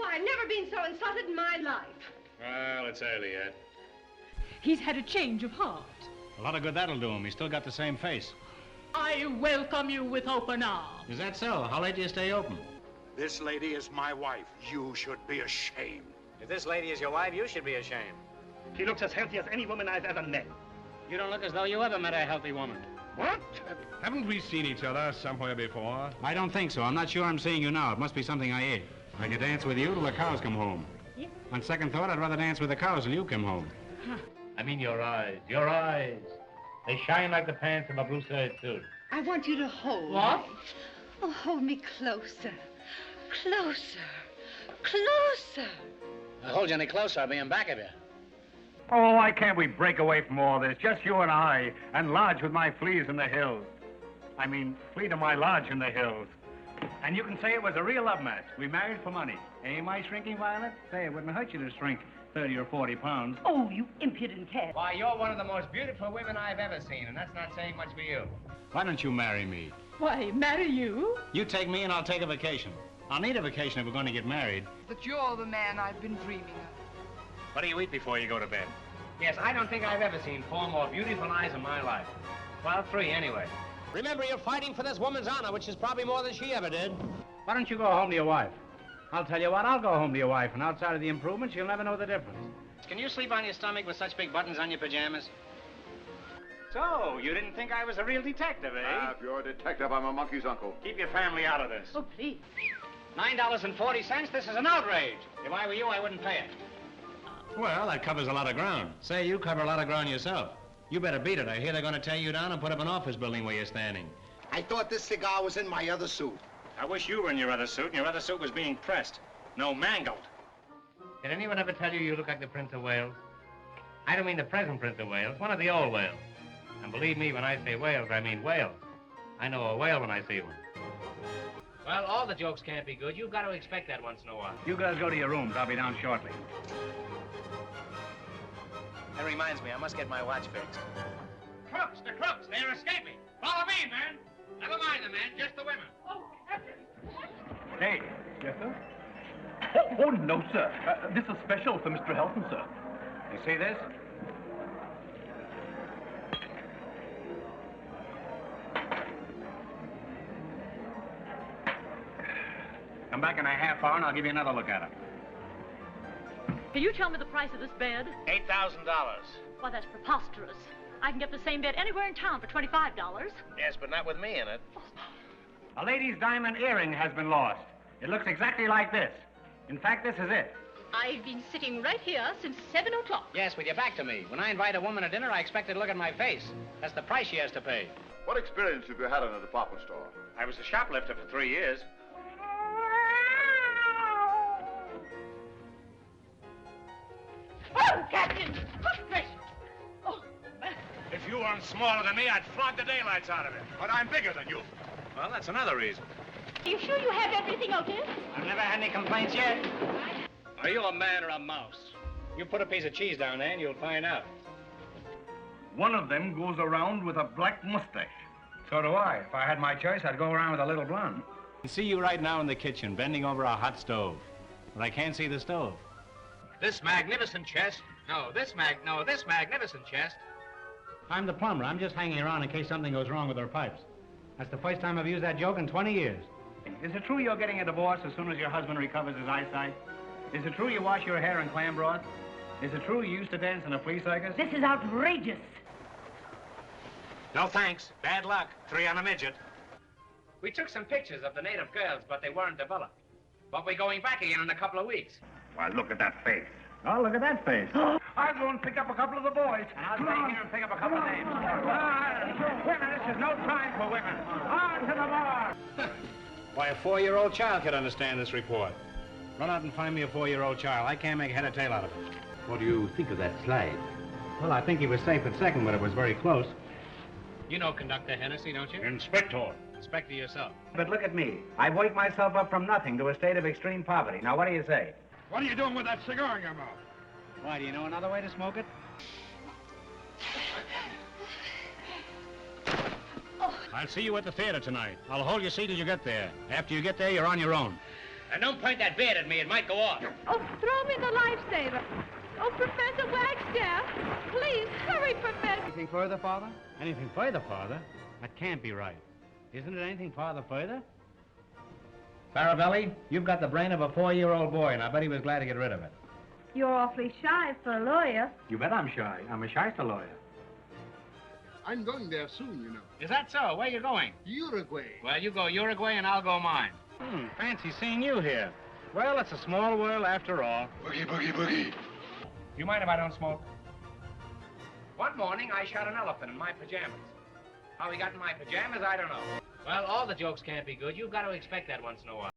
Why, I've never been so insulted in my life. Well, it's early yet. He's had a change of heart. A lot of good that'll do him. He's still got the same face. I welcome you with open arms. Is that so? How late do you stay open? This lady is my wife. You should be ashamed. If this lady is your wife, you should be ashamed. She looks as healthy as any woman I've ever met. You don't look as though you ever met a healthy woman. What? Haven't we seen each other somewhere before? I don't think so. I'm not sure I'm seeing you now. It must be something I ate. I could dance with you till the cows come home. Yeah. On second thought, I'd rather dance with the cows till you come home. I mean your eyes. Your eyes. They shine like the pants of a blue suede suit. I want you to hold What? me. Oh, hold me closer. Closer. Closer. If I hold you any closer, I'll be in back of you. Oh, why can't we break away from all this? Just you and I, and lodge with my fleas in the hills. I mean, flee to my lodge in the hills. And you can say it was a real love match. We married for money. Am I shrinking, Violet? Say, it wouldn't hurt you to shrink 30 or 40 pounds. Oh, you impudent cat. Why, you're one of the most beautiful women I've ever seen, and that's not saying much for you. Why don't you marry me? Why, marry you? You take me and I'll take a vacation. I'll need a vacation if we're going to get married. That you're the man I've been dreaming of. What do you eat before you go to bed? Yes, I don't think I've ever seen 4 more beautiful eyes in my life. Well, 3 anyway. Remember, you're fighting for this woman's honor, which is probably more than she ever did. Why don't you go home to your wife? I'll tell you what, I'll go home to your wife, and outside of the improvements, you'll never know the difference. Can you sleep on your stomach with such big buttons on your pajamas? So, you didn't think I was a real detective, eh? If you're a detective, I'm a monkey's uncle. Keep your family out of this. Oh, please. $9.40? This is an outrage. If I were you, I wouldn't pay it. Well, that covers a lot of ground. Say, you cover a lot of ground yourself. You better beat it. I hear they're going to tear you down and put up an office building where you're standing. I thought this cigar was in my other suit. I wish you were in your other suit, and your other suit was being pressed. No, mangled. Did anyone ever tell you you look like the Prince of Wales? I don't mean the present Prince of Wales, one of the old Wales. And believe me, when I say Wales, I mean whales. I know a whale when I see one. Well, all the jokes can't be good. You've got to expect that once in a while. You guys go to your rooms. I'll be down shortly. That reminds me, I must get my watch fixed. Crooks, the crooks, they're escaping. Follow me, man. Never mind the men, just the women. Oh, Hey. Yes, sir? Oh, no, sir. This is special for Mr. Helton, sir. You see this? Come back in a half hour and I'll give you another look at it. Can you tell me the price of this bed? $8,000. Why, that's preposterous. I can get the same bed anywhere in town for $25. Yes, but not with me in it. A lady's diamond earring has been lost. It looks exactly like this. In fact, this is it. I've been sitting right here since 7 o'clock. Yes, with your back to me. When I invite a woman to dinner, I expect her to look at my face. That's the price she has to pay. What experience have you had in a department store? I was a shoplifter for 3 years. Oh, Captain! Good gracious! Oh, If you weren't smaller than me, I'd flog the daylights out of it. But I'm bigger than you. Well, that's another reason. are you sure you have everything okay? I've never had any complaints yet. Are you a man or a mouse? You put a piece of cheese down there and you'll find out. One of them goes around with a black mustache. So do I. If I had my choice, I'd go around with a little blonde. I see you right now in the kitchen, bending over a hot stove. But I can't see the stove. This magnificent chest. This magnificent chest. I'm the plumber. I'm just hanging around in case something goes wrong with our pipes. That's the first time I've used that joke in 20 years. Is it true you're getting a divorce as soon as your husband recovers his eyesight? Is it true you wash your hair in clam broth? Is it true you used to dance in a flea circus? This is outrageous. No thanks. Bad luck. 3 on a midget. We took some pictures of the native girls, but they weren't developed. But we're going back again in a couple of weeks. Why, look at that face. Oh, look at that face. I'll go and pick up a couple of the boys. And I'll stay here and pick up a couple of names. Women, this is no time for women. On to the bar. Why, a 4-year-old child could understand this report. Run out and find me a 4-year-old child. I can't make head or tail out of it. What do you think of that slide? Well, I think he was safe at second, but it was very close. You know Conductor Hennessy, don't you? Inspector. Inspector yourself. But look at me. I've worked myself up from nothing to a state of extreme poverty. Now, what do you say? What are you doing with that cigar in your mouth? Why, do you know another way to smoke it? I'll see you at the theater tonight. I'll hold your seat till you get there. After you get there, you're on your own. And don't point that beard at me. It might go off. Oh, throw me the lifesaver. Oh, Professor Wagstaff. Please, hurry, Professor. Anything further, Father? Anything further, Father? That can't be right. Isn't it anything farther further? Faravelli, you've got the brain of a 4-year-old boy, and I bet he was glad to get rid of it. You're awfully shy for a lawyer. You bet I'm shy. I'm a shyster lawyer. I'm going there soon, you know. Is that so? Where are you going? Uruguay. Well, you go Uruguay, and I'll go mine. Fancy seeing you here. Well, it's a small world after all. Boogie, boogie, boogie. You mind if I don't smoke? One morning, I shot an elephant in my pajamas. How he got in my pajamas, I don't know. Well, all the jokes can't be good. You've got to expect that once in a while.